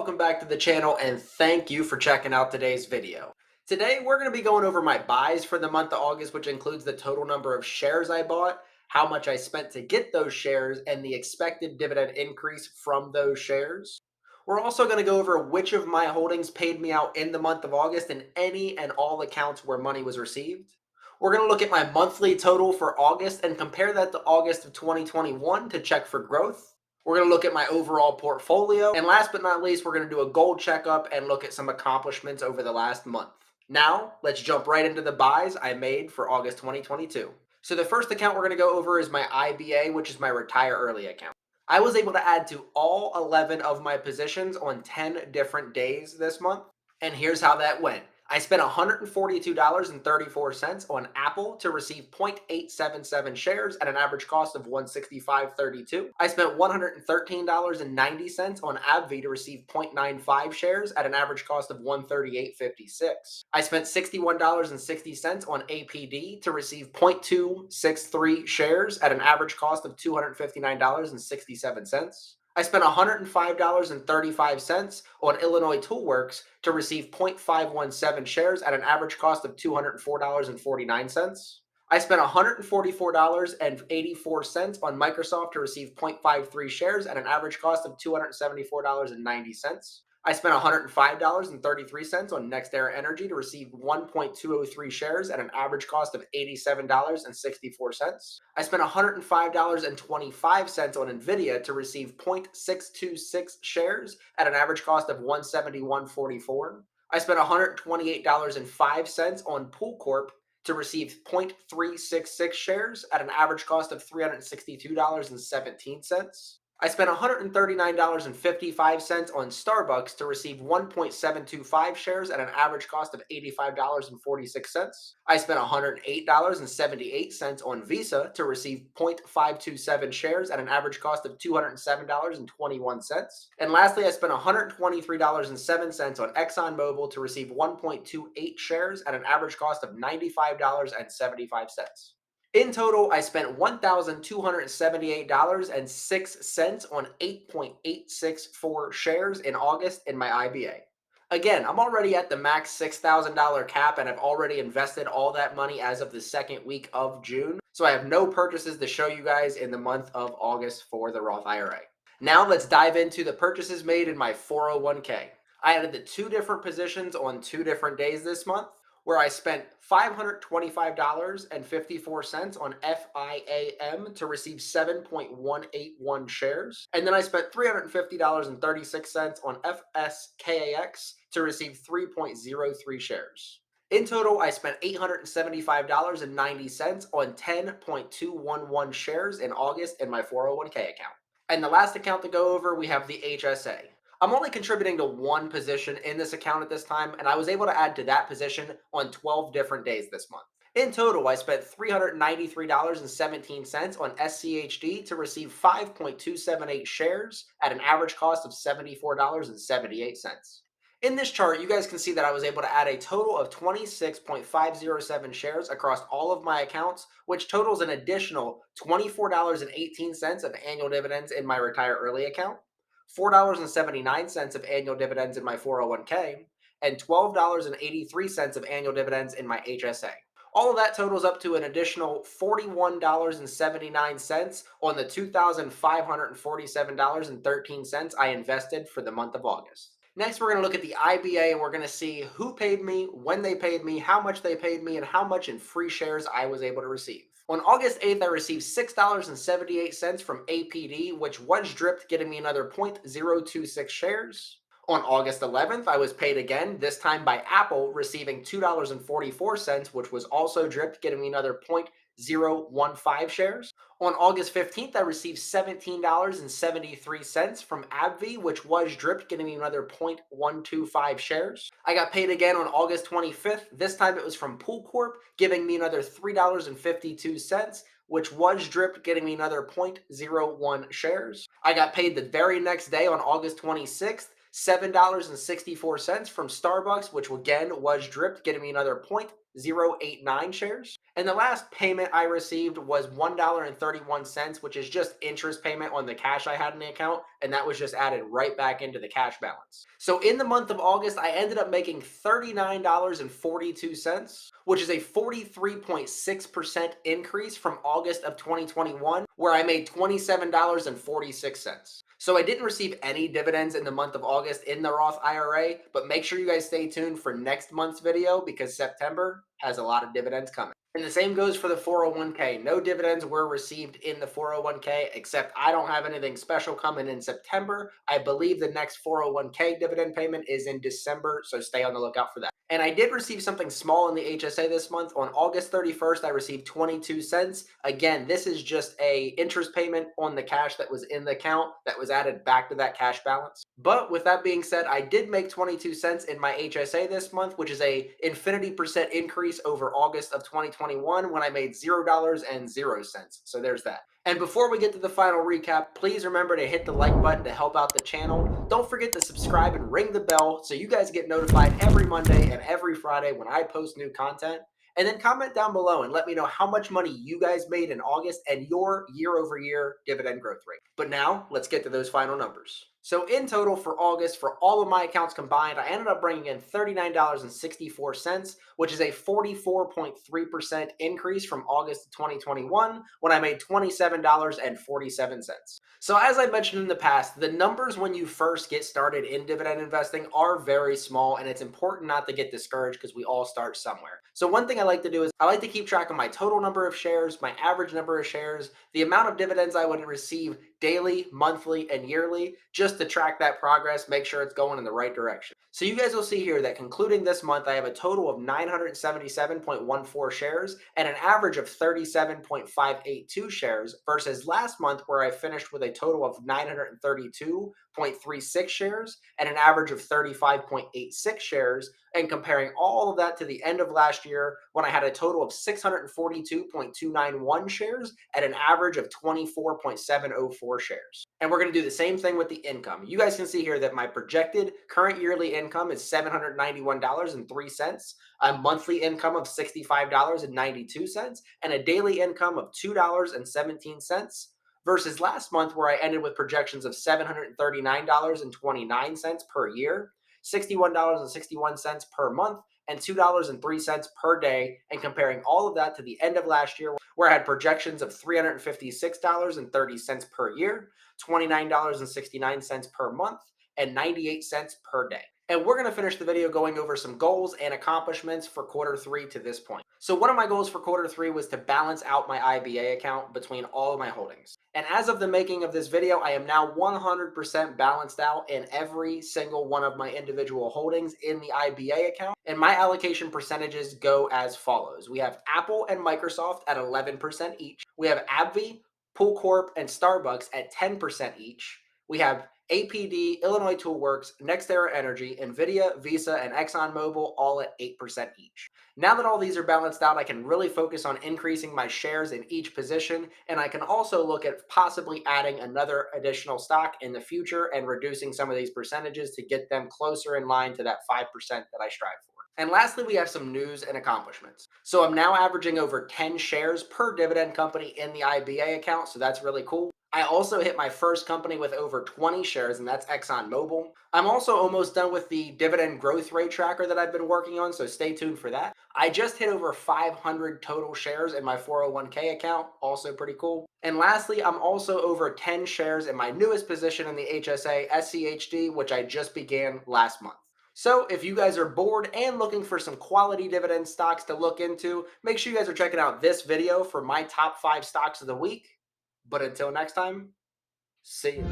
welcome back to the channel and thank you for checking out today's video. Today we're going to be going over my buys for the month of August, which includes the total number of shares I bought, how much I spent to get those shares, and the expected dividend increase from those shares. We're also going to go over which of my holdings paid me out in the month of August and any and all accounts where money was received. We're going to look at my monthly total for August and compare that to August of 2021 to check for growth. We're going to look at my overall portfolio. And last but not least, we're going to do a goal checkup and look at some accomplishments over the last month. Now, let's jump right into the buys I made for August 2022. So the first account we're going to go over is my IBA, which is my retire early account. I was able to add to all 11 of my positions on 10 different days this month. And here's how that went. I spent $142.34 on Apple to receive 0.877 shares at an average cost of $165.32. I spent $113.90 on AbbVie to receive 0.95 shares at an average cost of $138.56. I spent $61.60 on APD to receive 0.263 shares at an average cost of $259.67. I spent $105.35 on Illinois Toolworks to receive 0.517 shares at an average cost of $204.49. I spent $144.84 on Microsoft to receive 0.53 shares at an average cost of $274.90. I spent $105.33 on NextEra Energy to receive 1.203 shares at an average cost of $87.64. I spent $105.25 on Nvidia to receive 0.626 shares at an average cost of $171.44. I spent $128.05 on Pool Corp to receive 0.366 shares at an average cost of $362.17. I spent $139.55 on Starbucks to receive 1.725 shares at an average cost of $85.46. I spent $108.78 on Visa to receive 0.527 shares at an average cost of $207.21. And lastly, I spent $123.07 on ExxonMobil to receive 1.28 shares at an average cost of $95.75. In total, I spent $1,278.06 on 8.864 shares in August in my IBA. Again, I'm already at the max $6,000 cap and I've already invested all that money as of the second week of June. So I have no purchases to show you guys in the month of August for the Roth IRA. Now let's dive into the purchases made in my 401k. I added the two different positions on 2 different days this month, where I spent $525.54 on FIAM to receive 7.181 shares. And then I spent $350.36 on FSKAX to receive 3.03 shares. In total, I spent $875.90 on 10.211 shares in August in my 401k account. And the last account to go over, we have the HSA. I'm only contributing to one position in this account at this time, and I was able to add to that position on 12 different days this month. In total, I spent $393.17 on SCHD to receive 5.278 shares at an average cost of $74.78. In this chart, you guys can see that I was able to add a total of 26.507 shares across all of my accounts, which totals an additional $24.18 of annual dividends in my retire early account, $4.79 of annual dividends in my 401k, and $12.83 of annual dividends in my HSA. All of that totals up to an additional $41.79 on the $2,547.13 I invested for the month of August. Next, we're going to look at the IBA and we're going to see who paid me, when they paid me, how much they paid me, and how much in free shares I was able to receive. On August 8th, I received $6.78 from APD, which was dripped, getting me another 0.026 shares. On August 11th, I was paid again, this time by Apple, receiving $2.44, which was also dripped, getting me another 0.015 shares. On August 15th, I received $17.73 from AbbVie, which was dripped, getting me another 0.125 shares. I got paid again on August 25th. This time it was from Pool Corp, giving me another $3.52, which was dripped, getting me another 0.01 shares. I got paid the very next day on August 26th, $7.64 from Starbucks, which again was dripped, getting me another 0.089 shares. And the last payment I received was $1.31, which is just interest payment on the cash I had in the account, and that was just added right back into the cash balance. So in the month of August, I ended up making $39.42, which is a 43.6% increase from August of 2021, where I made $27.46. So I didn't receive any dividends in the month of August in the Roth IRA, but make sure you guys stay tuned for next month's video because September has a lot of dividends coming. And the same goes for the 401k. No dividends were received in the 401k, except I don't have anything special coming in September. I believe the next 401k dividend payment is in December, so stay on the lookout for that. And I did receive something small in the HSA this month. On August 31st, I received 22 cents. Again, this is just a interest payment on the cash that was in the account that was added back to that cash balance. But with that being said, I did make 22 cents in my HSA this month, which is a infinity percent increase over August of 2021 when I made $0.00. So there's that. And before we get to the final recap, please remember to hit the like button to help out the channel. Don't forget to subscribe and ring the bell so you guys get notified every Monday and every Friday when I post new content. And then comment down below and let me know how much money you guys made in August and your year-over-year dividend growth rate. But now, let's get to those final numbers. So in total for August, for all of my accounts combined, I ended up bringing in $39.64, which is a 44.3% increase from August of 2021 when I made $27.47. So as I mentioned in the past, the numbers when you first get started in dividend investing are very small, and it's important not to get discouraged because we all start somewhere. So one thing I like to do is I like to keep track of my total number of shares, my average number of shares, the amount of dividends I would receive daily, monthly, and yearly, just to track that progress, make sure it's going in the right direction. So you guys will see here that concluding this month, I have a total of 977.14 shares and an average of 37.582 shares versus last month where I finished with a total of 932.36 shares and an average of 35.86 shares, and comparing all of that to the end of last year when I had a total of 642.291 shares at an average of 24.704 shares. And we're going to do the same thing with the income. You guys can see here that my projected current yearly income is $791.03, a monthly income of $65.92, and a daily income of $2.17. Versus last month where I ended with projections of $739.29 per year, $61.61 per month, and $2.03 per day, and comparing all of that to the end of last year where I had projections of $356.30 per year, $29.69 per month, and 98 cents per day. And we're going to finish the video going over some goals and accomplishments for quarter three to this point. So one of my goals for quarter three was to balance out my IBA account between all of my holdings. And as of the making of this video, I am now 100% balanced out in every single one of my individual holdings in the IBA account. And my allocation percentages go as follows. We have Apple and Microsoft at 11% each. We have AbbVie, Pool Corp, and Starbucks at 10% each. We have APD, Illinois Toolworks, NextEra Energy, NVIDIA, Visa, and ExxonMobil all at 8% each. Now that all these are balanced out, I can really focus on increasing my shares in each position, and I can also look at possibly adding another additional stock in the future and reducing some of these percentages to get them closer in line to that 5% that I strive for. And lastly, we have some news and accomplishments. So I'm now averaging over 10 shares per dividend company in the IBA account, so that's really cool. I also hit my first company with over 20 shares, and that's ExxonMobil. I'm also almost done with the dividend growth rate tracker that I've been working on, so stay tuned for that. I just hit over 500 total shares in my 401k account, also pretty cool. And lastly, I'm also over 10 shares in my newest position in the HSA SCHD, which I just began last month. So if you guys are bored and looking for some quality dividend stocks to look into, make sure you guys are checking out this video for my top 5 stocks of the week. But until next time, see you.